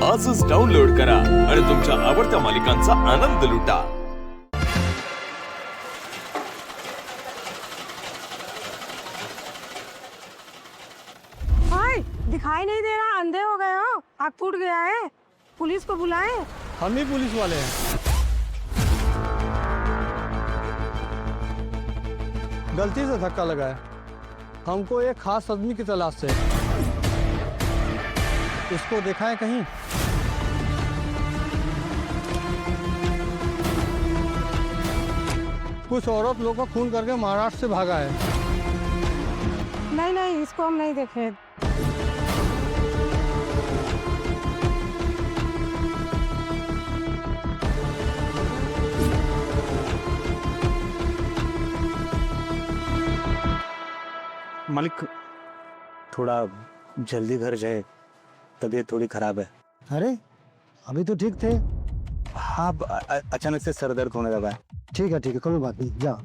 आजच डाउनलोड करा आणि तुमच्या आवडत्या मालिकांचा आनंद लुटा। हाय, दिखाई नहीं दे रहा, अंधे हो गए हो, आँख फूट गया है, पुलिस को बुलाएं। हम ही पुलिस वाले हैं। गलती से धक्का लगा है। हमको एक खास आदमी की तलाश है। इसको देखा है कहीं? कुछ औरत लोग को खून करके महाराष्ट्र से भागा है। नहीं नहीं, इसको हम नहीं देखे। मालिक, थोड़ा जल्दी घर जाए, तबीयत थोड़ी खराब है। अरे अभी तो ठीक थे। हाँ, अचानक से सर दर्द होने लगा है। ठीक है कोई बात नहीं, जा।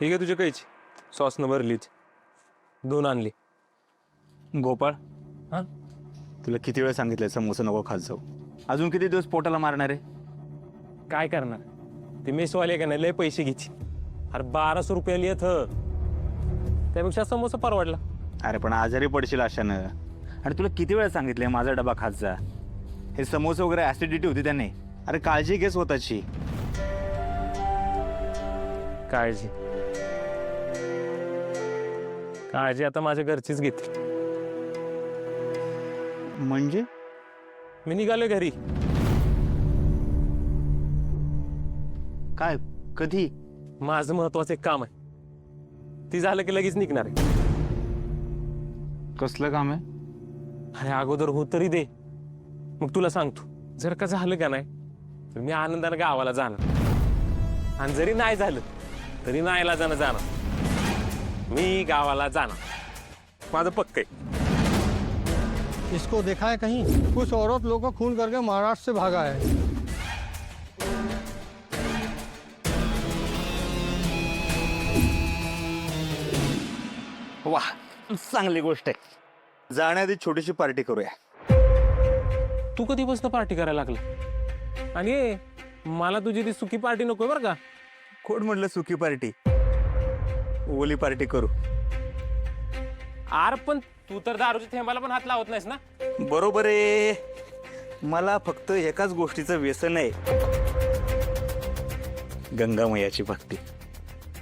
ठीक आहे, तुझी कैची सॉसनं भरलीच 2 आणली। गोपाळ, हा, तुला किती वेळ सांगितलं समोसा नको खात जाऊ? अजून किती दिवस पोटाला मारणार आहे? काय करणार? ते मेसवाले का नाही लय पैसे घ्यायची। अरे 1200 रुपयाला येत, त्यापेक्षा समोसा परवडला। अरे पण आजारी पडशील अशानं। आणि तुला किती वेळ सांगितलंय माझा डबा खात जा? हे समोसे वगैरे ऍसिडिटी होती त्याने। अरे काळजी घे स्वतःची। काळजी काळजी आता माझ्या घरचीच घेते। म्हणजे मी निघालोय घरी। काय? कधी? माझं महत्वाचं एक काम आहे, ती झालं की लगेच निघणार आहे। कसलं काम आहे? अरे अगोदर हो तरी दे, मग तुला सांगतो। जर का झालं का नाही तर मी आनंदाने गावाला जाणार, आणि जरी नाही झालं तरी नाहीला जाणार। मी गावाला जाणार, माझं पक्क आहे। इसको देखा है कहीं? कुछ औरत लोग को खून करके महाराष्ट्र से भागा है। वाह, चांगली गोष्ट आहे। जाण्याआधी छोटीशी पार्टी करूया। तू कधीपासून पार्टी करायला लागला? आणि मला तुझी ती सुकी पार्टी नको बरं का। कोण म्हटलं सुकी पार्टी? ओली पार्टी करू। आर पण तू तर दारूच्या थेंबाला पण हात लावत नाहीस ना। बरोबर आहे, मला फक्त एकाच गोष्टीचं व्यसन आहे, गंगामयाची भक्ती।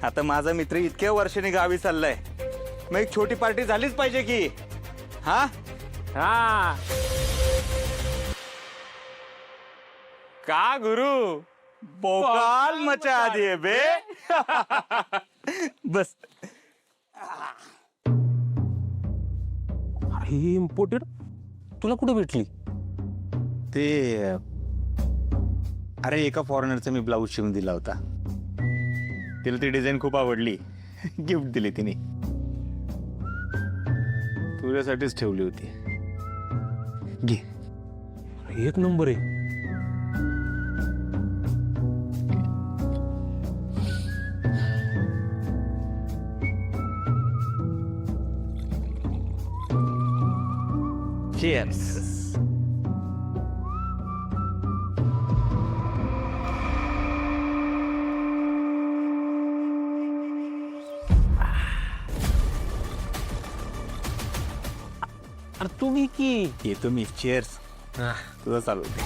आता माझा मित्र इतक्या वर्षांनी गावी चाललाय, मग एक छोटी पार्टी झालीच पाहिजे की। हा हा का गुरु? बोकाल मचा दिए बे। बस। ही इम्पोर्टेड तुला कुठे भेटली? ते अरे एका फॉरेनरचा मी ब्लाऊज शिवून दिला होता, तिला ती डिझाईन खूप आवडली, गिफ्ट दिली तिने। तुझ्यासाठीच ठेवली होती, घे। एक नंबर आहे। Cheers. अरे तू घे की. येतो मी. चेअर्स. हा. तुझं चालू दे.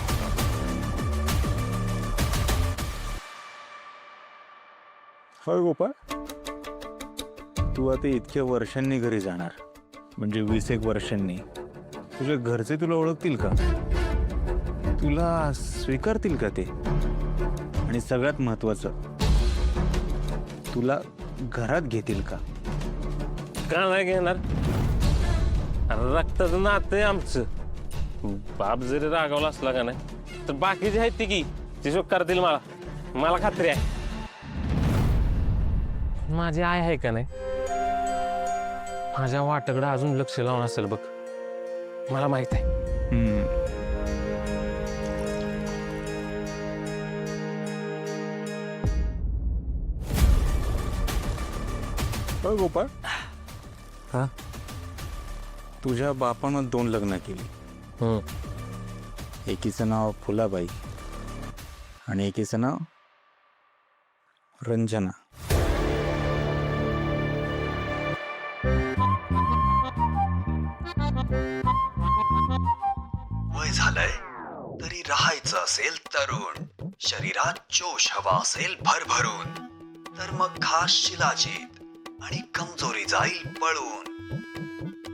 होय गोपाळ, तू आता इतक्या वर्षांनी घरी जाणार, म्हणजे 20 वर्षांनी. तुझ्या घरचे तुला ओळखतील का? तुला स्वीकारतील का ते? आणि सगळ्यात महत्वाचं, तुला घरात घेतील का? का नाही घेणार? अरे रक्ताचं नातं आहे आमचं. बाप जरी रागावला असला का नाही तर बाकीचे आहेत ती की ते शोक करतील मला. मला खात्री आहे. माझी आई आहे का नाही, माझ्या वाटाकडे अजून लक्ष लावून असेल बघ. मला माहित आहे. होय गोपाळ, हा, तुझ्या बापानं 2 लग्न केली. एकीचं नाव फुलाबाई आणि एकीचं नाव रंजना. वय झालंय तरी राहायचं असेल तरुण, शरीरात जोश हवा असेल भरभरून, तर मग खास शिलाजीत आणि कमजोरी जाईल पळून.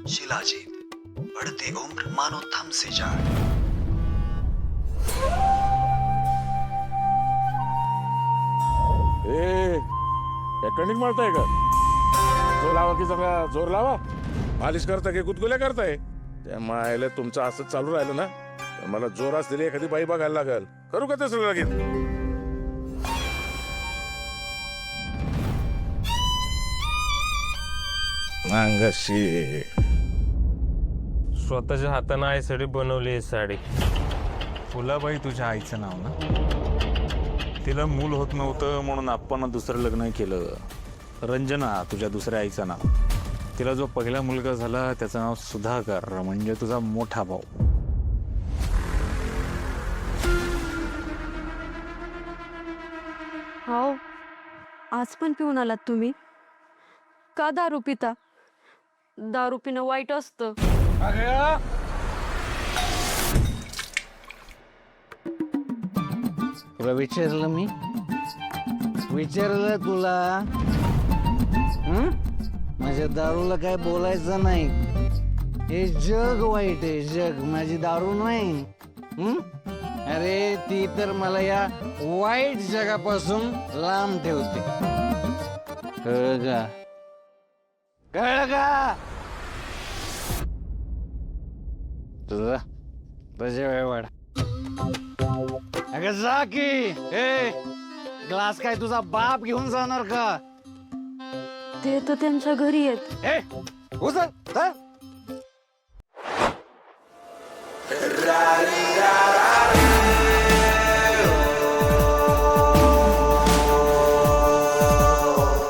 शिलाजीत, बढ़ते उम्र मानो थम से जाए. कणिक मळताय का? जोर लावा की सगळा जोर लावा. मालिश करता की गुदगुल्या करताय? त्या मायला तुमचं असं चालू राहिलं ना तर मला जोर असलेली एखादी बाई बघायला लागल. करू का ते सगळं लगेच? अंगाशी स्वतःच्या हाताने आईसाठी बनवली ही साडी. फुलाबाई तुझ्या आईचं नाव ना? तिला मूल होत नव्हतं म्हणून आपण दुसरं लग्न केलं. रंजना तुझ्या दुसऱ्या आईचं नाव. तिला जो पहिला मुलगा झाला त्याचं नाव सुधाकर, म्हणजे तुझा मोठा भाऊ. हो, आज पण पिऊन आलात तुम्ही? का दारू पिता? दारू पिणं वाईट असतं. तुला विचारलं मी? विचारलं तुला? माझ्या दारूला काय बोलायचं नाही. हे जग वाईट आहे, जग. माझी दारू नाही. अरे ती तर मला या वाईट जगापासून लांब ठेवते. कळलं का? कळलं का? तुझा तुझ्या वेळ वाढ. अगं जा की. ए, ग्लास काय तुझा बाप घेऊन जाणार का? ते तर त्यांच्या घरी आहेत. ए, उचल, चल.